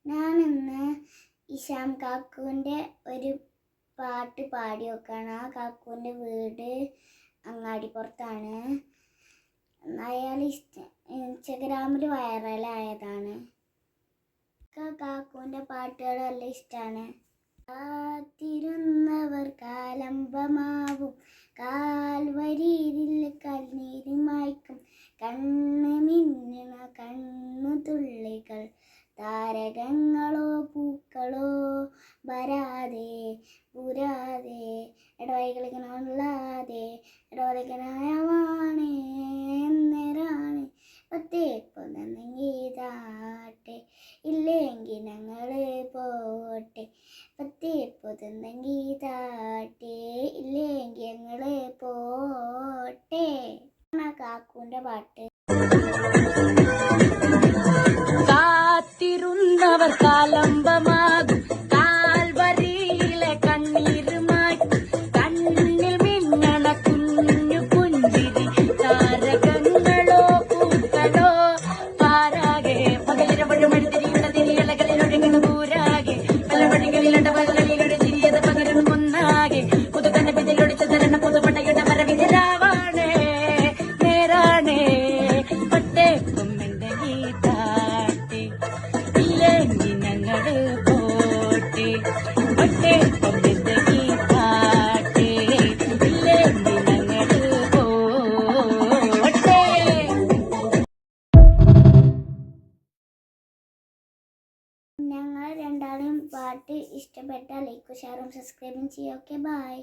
ഞാനിന്ന് ഇഷാം കാക്കുവിൻ്റെ ഒരു പാട്ട് പാടി നോക്കുകയാണ്. ആ കാക്കുവിൻ്റെ വീട് അങ്ങാടിപ്പുറത്താണ്. അയാൾ ഇൻസ്റ്റഗ്രാമിൽ വൈറലായതാണ്. കാക്കുവിൻ്റെ പാട്ടുകൾ നല്ല ഇഷ്ടമാണ്. കാത്തിരുന്നവർ കാലംബമാവും, കാൽവരിയിൽ കണ്ണീര് മായ്ക്കും, കണ്ണ് മിന്നണ കണ്ണു തുള്ളികൾ, താരകങ്ങളോ പൂക്കളോ വരാതെ പുരാതെ ഇടവൈകളിക്കണുള്ളാതെ ഇടവലിക്കണമാണ് എന്നേരാണ് പത്തേപ്പൊന്നെങ്കിതാട്ടെ ഇല്ലെങ്കിൽ ഞങ്ങൾ പോട്ടെ, പത്തേപ്പൊന്നെങ്കിതാട്ടെ ഇല്ലെങ്കിൽ ഞങ്ങൾ പോട്ടെ. കാക്കുവിൻ്റെ പാട്ട്. കാത്തിരുന്നവർ കാലംബമാകും, കാൽവരിയിലെ കണ്ണീര് മായ്ക്കും, കണ്ണിൽ മിന്നണ കുഞ്ഞു പുഞ്ചിരി, താരകങ്ങളോ പൂക്കളോ പാരാകെ, പകലിരവഴുമെഴുതിരിയുടെ തിരിയലകളിലൊഴുകുന്ന പൂരാകെ, പല വഴികളിലുണ്ട് പകലിലൂടെ ചിരിയത് പകരുന്നു ഒന്നാകെ, പുതുതന്നെ പിതിലൊടിച്ച തരണ പുതുപടയുടെ വരവിതരാവാണേ നേരാണേ പട്ടേക്കും എന്റെ ഗീതാട്ടെ ഇല്ലെങ്കിൽ ഞങ്ങള് പോട്ടെ, പട്ടേക്കും എന്റെ ഗീതാട്ടെ ഇല്ലെങ്കിൽ ഞങ്ങള് പോട്ടെ. ഞങ്ങൾ രണ്ടാളും പാട്ട് ഇഷ്ടപ്പെട്ടാൽ ലൈക്കും ഷെയറും സബ്സ്ക്രൈബും ചെയ്യുക. Okay, by.